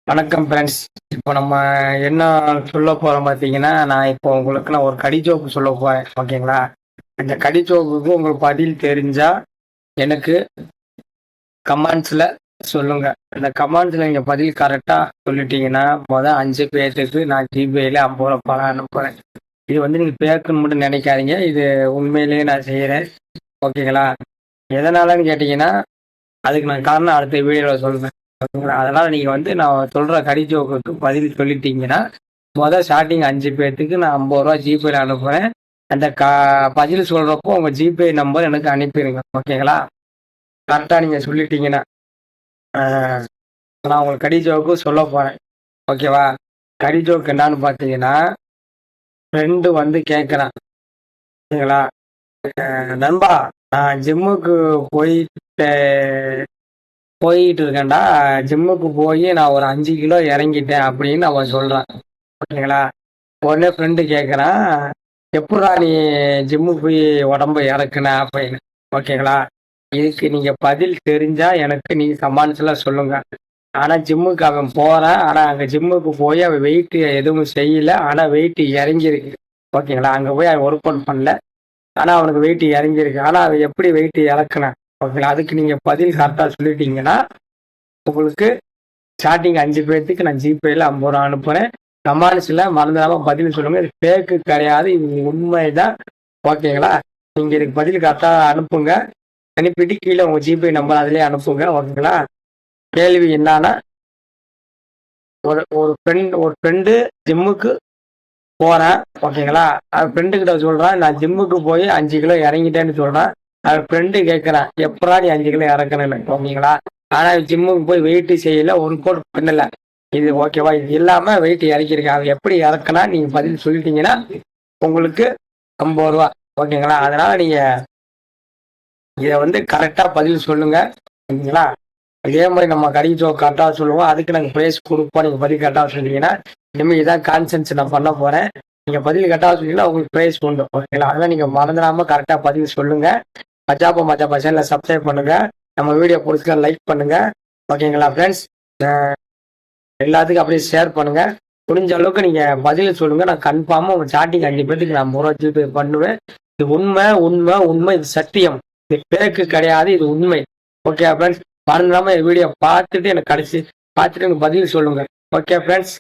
வணக்கம் ஃப்ரெண்ட்ஸ். இப்போ நம்ம என்ன சொல்ல போறோம் பார்த்தீங்கன்னா, நான் ஒரு கடிஜோக்கு சொல்ல போறேன். ஓகேங்களா? அந்த கடிஜோக்குக்கு உங்களுக்கு பதில் தெரிஞ்சா எனக்கு கமெண்ட்ஸ்ல சொல்லுங்க. அந்த கமெண்ட்ஸ்ல நீங்க பதில் கரெக்டா சொல்லிட்டீங்கன்னா, 5 பேத்துக்கு நான் ஜிபேல ரூ. 50 பணம் அனுப்புறேன். இது நீங்க பேக்குன்னு மட்டும் நினைக்காதீங்க. இது உண்மையிலேயே நான் செய்யறேன். ஓகேங்களா? எதனாலன்னு கேட்டீங்கன்னா, அதுக்கு நான் காரணம் அடுத்த வீடியோவில் சொல்றேன். அதனால நீங்க நான் சொல்ற கடிஜோக்குக்கு பதில் சொல்லிட்டீங்கன்னா ஸ்டார்டிங் 5 பேர்த்துக்கு நான் ரூ. 50 ஜிபேல அனுப்புறேன். அந்த பதில் சொல்றப்போ உங்க ஜிபே நம்பர் எனக்கு அனுப்பிடுங்க. ஓகேங்களா? கரெக்டா நீங்க சொல்லிட்டீங்கன்னா நான் உங்களுக்கு கடிஜோக்கு சொல்ல போறேன். ஓகேவா? கடிஜோக்கு என்னன்னு பாத்தீங்கன்னா, ஃப்ரெண்டு கேட்கறான். ஓகேங்களா? நண்பா, நான் ஜிம்முக்கு போயிட்டு போயிட்டு இருக்கேன்டா. ஜிம்முக்கு போய் நான் ஒரு 5 கிலோ இறங்கிட்டேன் அப்படின்னு அவன் சொல்றான். ஓகேங்களா? உடனே ஃப்ரெண்டு கேட்குறான், எப்படா நீ ஜிம்முக்கு போய் உடம்ப இறக்குன அப்படின்னு. ஓகேங்களா? இதுக்கு நீங்க பதில் தெரிஞ்சா எனக்கு நீங்க கமெண்ட்ஸ்ல சொல்லுங்க. ஆனா ஜிம்முக்கு அவன் போறான். ஆனா அங்க ஜிம்முக்கு போய் அவன் வெயிட் எதுவும் செய்யல. ஆனா வெயிட் இறங்கியிருக்கு. ஓகேங்களா? அங்க போய் அவன் ஒர்க் அவுட் பண்ணல. ஆனா அவனுக்கு வெயிட் இறங்கியிருக்கு. ஆனா அவன் எப்படி வெயிட் இறக்குனான்? ஓகேங்களா? அதுக்கு நீங்க பதில் கரெக்டா சொல்லிட்டீங்கன்னா உங்களுக்கு ஸ்டார்டிங் 5 பேர்த்துக்கு நான் ஜிபேல ரூ. 50 அனுப்புறேன். கமெண்ட்ஸ்ல மறந்துடாம பதில் சொல்லுங்க. இது பேக்கு கிடையாது, இது உண்மைதான். ஓகேங்களா? நீங்க இதுக்கு பதில் கரெக்டா அனுப்புங்க. அனுப்பிட்டு கீழே உங்க ஜிபே நம்பர் அதுலயே அனுப்புங்க. ஓகேங்களா? கேள்வி என்னன்னா, ஒரு ஃப்ரெண்டு ஜிம்முக்கு போறேன். ஓகேங்களா? அவன் ஃப்ரெண்டு கிட்ட சொல்றான், நான் ஜிம்முக்கு போய் 5 கிலோ இறங்கிட்டேன்னு சொல்றான். அவன் ஃப்ரெண்டு கேட்கறான், எப்படா நீ 5 கிலோ இறக்கணும்னு. ஓகேங்களா? ஆனா ஜிம்முக்கு போய் வெயிட் செய்யல, ஒர்க் அவுட் பண்ணல. இது ஓகேவா? இது இல்லாம வெயிட் இறக்கியிருக்கேன். அவன் எப்படி இறக்குனா நீங்க பதில் சொல்லிட்டீங்கன்னா உங்களுக்கு ரூ. 50. ஓகேங்களா? அதனால நீங்க இதை கரெக்டா பதில் சொல்லுங்க. ஓகேங்களா? இதே மாதிரி நம்ம கடிஜோ கரெக்டா சொல்லுவோம். அதுக்கு நாங்கள் ப்ரைஸ் கொடுப்போம். நீங்க பதில் கரெக்டா சொன்னீங்கன்னா இனிமேல் இதான் கான்சென்ஸ் நான் பண்ண போறேன். நீங்க பதில் கரெக்டா சொன்னீங்கன்னா உங்களுக்கு ப்ரைஸ் உண்டு. ஓகேங்களா? அதெல்லாம் நீங்க மறந்துடாம கரெக்டா பதில் சொல்லுங்க. மஜா சேனலை சப்ஸ்கிரைப் பண்ணுங்க. நம்ம வீடியோ பிடிச்சா லைக் பண்ணுங்க. ஓகேங்களா ஃப்ரெண்ட்ஸ்? எல்லாத்துக்கும் அப்படியே ஷேர் பண்ணுங்க. முடிஞ்ச அளவுக்கு நீங்க பதில் சொல்லுங்க. நான் கன்ஃபார்மா உங்க ஸ்டார்டிங் 5 பேர்த்துக்கு நான் ஜிபே பண்ணுவேன். இது உண்மை உண்மை உண்மை. இது சத்தியம். இது பேக்கு கிடையாது, இது உண்மை. Okay friends? மறந்துடாம வீடியோ பார்த்துட்டு எனக்கு கடைசி பார்த்துட்டு எனக்கு பதில் சொல்லுங்க. Okay friends?